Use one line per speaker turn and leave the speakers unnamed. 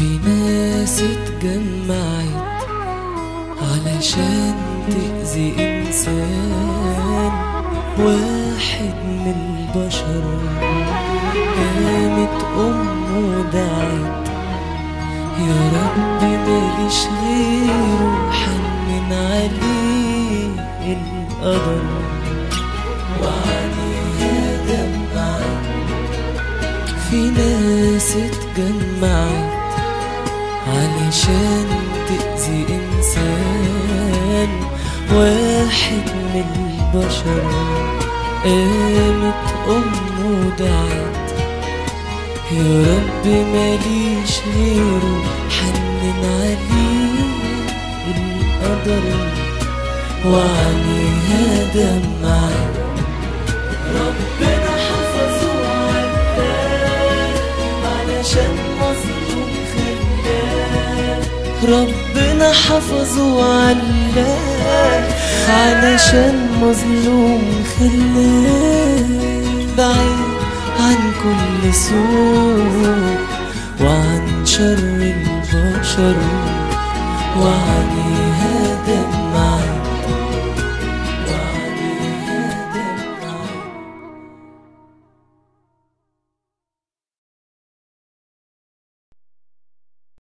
في ناس اتجمعت علشان تأذي إنسان واحد من البشر. قامت ودعت يا رب ماليش غيره، حنن عليه القدر وعليها دمعت. في ناس اتجمعت علشان تأذي إنسان واحد من البشر. قامت ودعت يا رب ماليش غيره، حنن عليه القدر وعليها دمعت. ربنا حفظه وعداه علشان مظلوم خلاه. ربنا حفظه وعلاه علشان مظلوم خلاه. بعيد عن كل سوء وعن شر البشر وعن